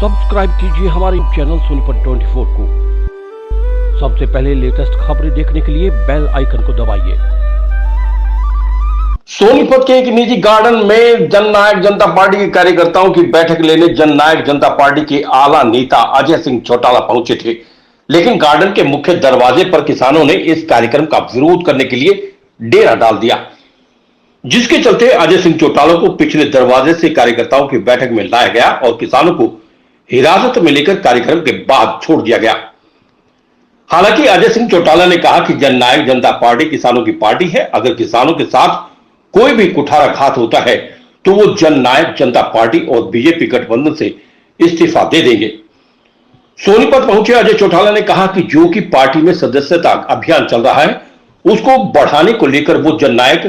Subscribe कीजिए हमारे channel Sonipat 24 को। सबसे पहले लेटेस्ट खबरें देखने के लिए बेल आइकन को दबाइए। सोनीपत के एक निजी गार्डन में जननायक जनता पार्टी के कार्यकर्ताओं की बैठक लेने जननायक जनता पार्टी के आला नेता अजय सिंह चौटाला पहुंचे थे, लेकिन गार्डन के मुख्य दरवाजे पर किसानों ने इस कार्यक्रम का विरोध करने के लिए डेरा डाल दिया, जिसके चलते अजय सिंह चौटाला को पिछले दरवाजे से कार्यकर्ताओं की बैठक में लाया गया और किसानों को हिरासत में लेकर कार्यक्रम के बाद छोड़ दिया गया। हालांकि अजय सिंह चौटाला ने कहा कि जननायक जनता पार्टी किसानों की पार्टी है। अगर किसानों के साथ कोई भी कुठाराघात होता है तो वो जननायक जनता पार्टी और बीजेपी गठबंधन से इस्तीफा दे देंगे। सोनीपत पहुंचे अजय चौटाला ने कहा कि जो कि पार्टी में सदस्यता अभियान चल रहा है उसको बढ़ाने को लेकर वो जननायक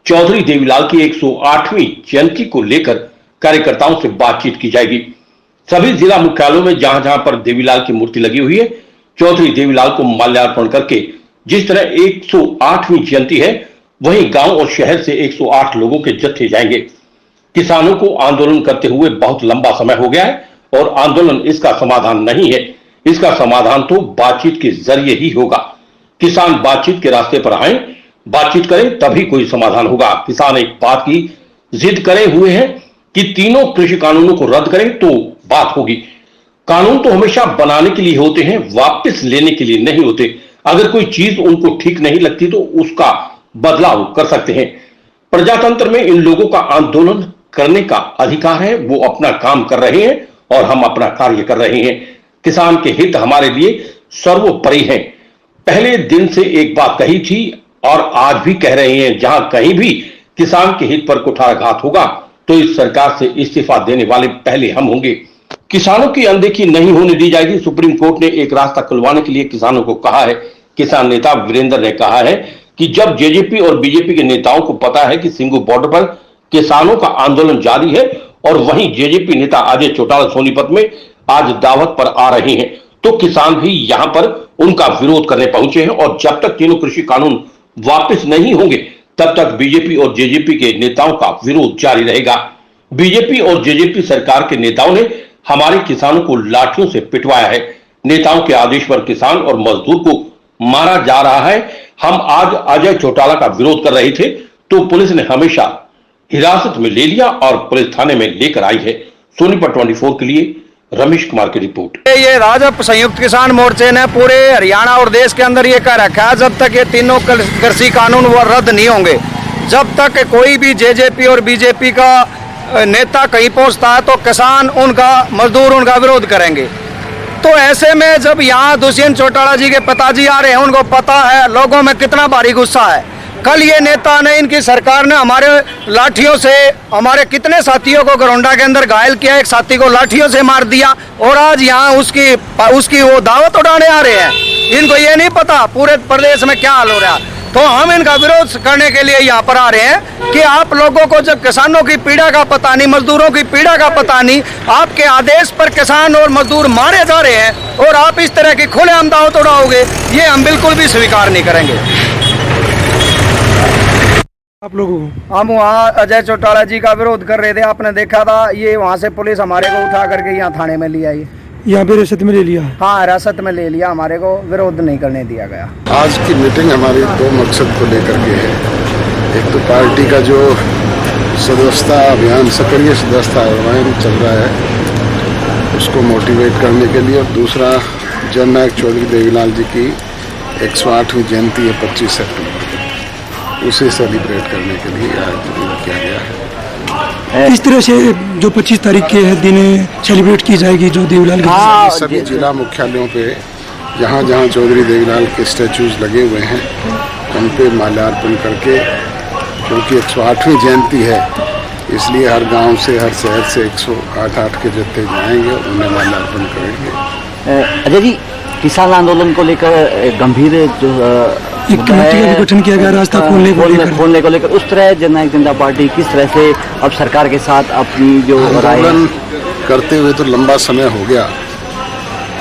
चौधरी देवीलाल की 108वीं जयंती को लेकर कार्यकर्ताओं से बातचीत की जाएगी। सभी जिला मुख्यालयों में जहां जहां पर देवीलाल की मूर्ति लगी हुई है, चौधरी देवीलाल को माल्यार्पण करके जिस तरह 108वीं जयंती है, वहीं गांव और शहर से 108 लोगों के जत्थे जाएंगे। किसानों को आंदोलन करते हुए बहुत लंबा समय हो गया है और आंदोलन इसका समाधान नहीं है। इसका समाधान तो बातचीत के जरिए ही होगा। किसान बातचीत के रास्ते पर आए, बातचीत करें, तभी कोई समाधान होगा। किसान एक बात की जिद करे हुए हैं कि तीनों कृषि कानूनों को रद्द करें तो बात होगी। कानून तो हमेशा बनाने के लिए होते हैं, वापस लेने के लिए नहीं होते। अगर कोई चीज उनको ठीक नहीं लगती तो उसका बदलाव कर सकते हैं। प्रजातंत्र में इन लोगों का आंदोलन करने का अधिकार है। वो अपना काम कर रहे हैं और हम अपना कार्य कर रहे हैं। किसान के हित हमारे लिए सर्वोपरि है। पहले दिन से एक बात कही थी और आज भी कह रहे हैं, जहां कहीं भी किसान के हित पर कुठाराघात होगा तो इस सरकार से इस्तीफा देने वाले पहले हम होंगे। किसानों की अनदेखी नहीं होने दी जाएगी। सुप्रीम कोर्ट ने एक रास्ता खुलवाने के लिए किसानों को कहा है। किसान नेता वीरेंद्र ने कहा है कि जब जेजेपी और बीजेपी के नेताओं को पता है कि सिंगू बॉर्डर पर किसानों का आंदोलन जारी है और वहीं जेजेपी नेता अजय चौटाला सोनीपत में आज दावत पर आ रहे हैं, तो किसान भी यहां पर उनका विरोध करने पहुंचे हैं। और जब तक तीनों कृषि कानून वापस नहीं होंगे तब तक बीजेपी और जेजेपी के नेताओं का विरोध जारी रहेगा। बीजेपी और जेजेपी सरकार के नेताओं ने हमारे किसानों को लाठियों से पिटवाया है। नेताओं के आदेश पर किसान और मजदूर को मारा जा रहा है। हम आज अजय चौटाला का विरोध कर रहे थे तो पुलिस ने हमेशा हिरासत में ले लिया और पुलिस थाने में लेकर आई है। सोनीपत 24 के लिए रमेश कुमार की रिपोर्ट। ये राजद संयुक्त किसान मोर्चे ने पूरे हरियाणा और देश के अंदर ये कह रखा है, जब तक ये तीनों कृषि कानून वो रद्द नहीं होंगे, जब तक कोई भी जेजेपी और बीजेपी का नेता कहीं पहुंचता है तो किसान उनका, मजदूर उनका विरोध करेंगे। तो ऐसे में जब यहाँ दुष्यंत चौटाला जी के पिताजी आ रहे हैं, उनको पता है लोगों में कितना भारी गुस्सा है। कल ये नेता ने, इनकी सरकार ने हमारे लाठियों से हमारे कितने साथियों को गरोंडा के अंदर घायल किया, एक साथी को लाठियों से मार दिया और आज यहाँ उसकी वो दावत उठाने आ रहे हैं। इनको ये नहीं पता पूरे प्रदेश में क्या हाल हो रहा है। तो हम इनका विरोध करने के लिए यहाँ पर आ रहे हैं कि आप लोगों को जब किसानों की पीड़ा का पता नहीं, मजदूरों की पीड़ा का पता नहीं, आपके आदेश पर किसान और मजदूर मारे जा रहे हैं और आप इस तरह की खुलेआम दावत उड़ाओगे, ये हम बिल्कुल भी स्वीकार नहीं करेंगे। आप लोगों को हम वहाँ अजय चौटाला जी का विरोध कर रहे थे, आपने देखा था। ये वहाँ से पुलिस हमारे को उठा करके यहाँ थाने में ले आई। यहाँ पे हिरासत में ले लिया? हाँ, हिरासत में ले लिया। हमारे को विरोध नहीं करने दिया गया। आज की मीटिंग हमारी दो मकसद को लेकर के है। एक तो पार्टी का जो सदस्यता अभियान, सक्रिय सदस्यता अभियान चल रहा है, उसको मोटिवेट करने के लिए, और दूसरा जननायक चौधरी देवीलाल जी की 108वीं जयंती है 25 अक्टूबर, उसे सेलिब्रेट करने के लिए आज किया गया है। इस तरह से जो 25 तारीख के दिन सेलिब्रेट की जाएगी जो देवीलाल के सभी जिला मुख्यालयों पे जहाँ जहाँ चौधरी देवीलाल के स्टैचूज लगे हुए हैं उन पे माल्यार्पण करके, क्योंकि 108वीं जयंती है इसलिए हर गांव से, हर शहर से 108 के जत्थे जाएंगे और उन्हें माल्यार्पण करेंगे। अजय जी, किसान आंदोलन को लेकर गंभीर जो एक कमेटी का भी गठन किया गया रास्ता खोलने को लेकर, उस तरह जननायक जनता पार्टी किस तरह से अब सरकार के साथ अपनी जो आंदोलन करते हुए तो लंबा समय हो गया।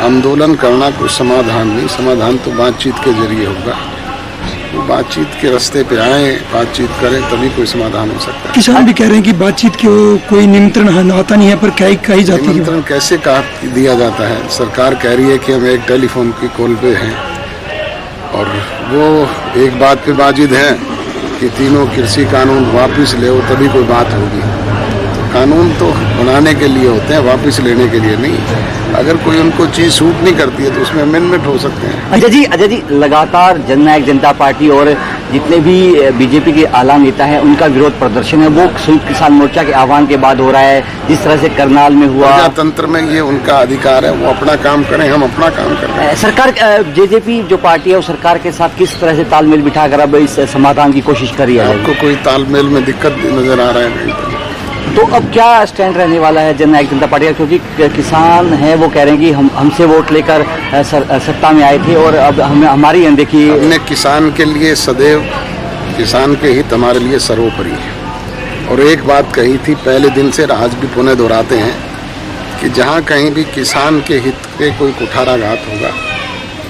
आंदोलन करना कोई समाधान नहीं, समाधान तो बातचीत के जरिए होगा। बातचीत के रास्ते पे आए, बातचीत करें, तभी कोई समाधान हो सकता है। किसान भी कह रहे हैं कि बातचीत के कोई निमंत्रण आता नहीं है, पर कही जाती है। निमंत्रण कैसे दिया जाता है? सरकार कह रही है कि हम एक टेलीफोन की कॉल पे हैं और वो एक बात पे बाजिद है कि तीनों कृषि कानून वापस ले, तभी कोई बात होगी। तो कानून तो बनाने के लिए होते हैं, वापस लेने के लिए नहीं। अगर कोई उनको चीज़ सूट नहीं करती है तो उसमें अमेंडमेंट हो सकते हैं। अजय जी लगातार जननायक जनता पार्टी और जितने भी बीजेपी के आला नेता हैं उनका विरोध प्रदर्शन है वो संयुक्त किसान मोर्चा के आह्वान के बाद हो रहा है। जिस तरह से करनाल में हुआ, प्रजातंत्र में ये उनका अधिकार है, वो अपना काम करें, हम अपना काम कर रहे हैं। सरकार जेजेपी जो पार्टी है वो सरकार के साथ किस तरह से तालमेल बिठाकर अब इस समाधान की कोशिश कर रही है? आपको कोई तालमेल में दिक्कत नजर आ रहा है? तो अब क्या स्टैंड रहने वाला है जननायक जनता पार्टी का? क्योंकि किसान हैं वो कह रहे हैं कि हमसे वोट लेकर सत्ता में आए थे और अब हमारी अनदेखी। हमने किसान के लिए सदैव, किसान के हित हमारे लिए सर्वोपरि है। और एक बात कही थी पहले दिन से, आज भी पुनः दोहराते हैं कि जहाँ कहीं भी किसान के हित पे कोई कुठाराघात होगा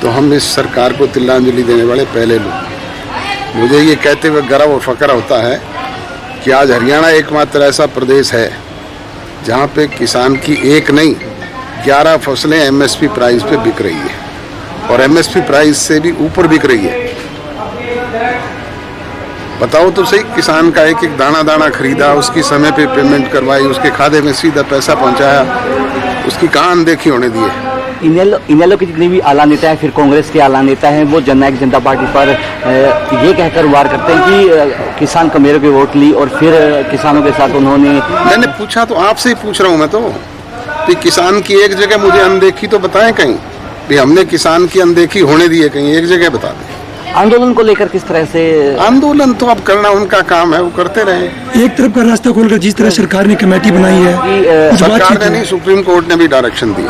तो हम इस सरकार को तिलांजलि देने वाले पहले लोग। मुझे ये कहते हुए गर्व और फक्र होता है कि आज हरियाणा एकमात्र ऐसा प्रदेश है जहाँ पे किसान की एक नहीं 11 फसलें एमएसपी प्राइस पे बिक रही है और एमएसपी प्राइस से भी ऊपर बिक रही है। बताओ तो सही, किसान का एक एक दाना दाना खरीदा, उसकी समय पे पेमेंट करवाई, उसके खाते में सीधा पैसा पहुंचाया, उसकी कहाँ अनदेखी होने दी है? इनेलो के जितने भी आला नेता हैं, फिर कांग्रेस के आला नेता हैं, वो जननायक जनता पार्टी पर ये कहकर वार करते हैं कि किसान कमेरों के वोट ली और फिर किसानों के साथ उन्होंने। मैंने पूछा तो आपसे ही पूछ रहा हूँ मैं तो कि किसान की एक जगह मुझे अनदेखी तो बताएं कहीं भी हमने किसान की अनदेखी होने दी है, कहीं एक जगह बता दें। आंदोलन को लेकर किस तरह से? आंदोलन तो अब करना उनका काम है, वो करते रहे। एक तरफ का रास्ता खोलकर जिस तरह सरकार ने कमेटी बनाई है, सरकार ने नहीं, सुप्रीम कोर्ट ने भी डायरेक्शन दी।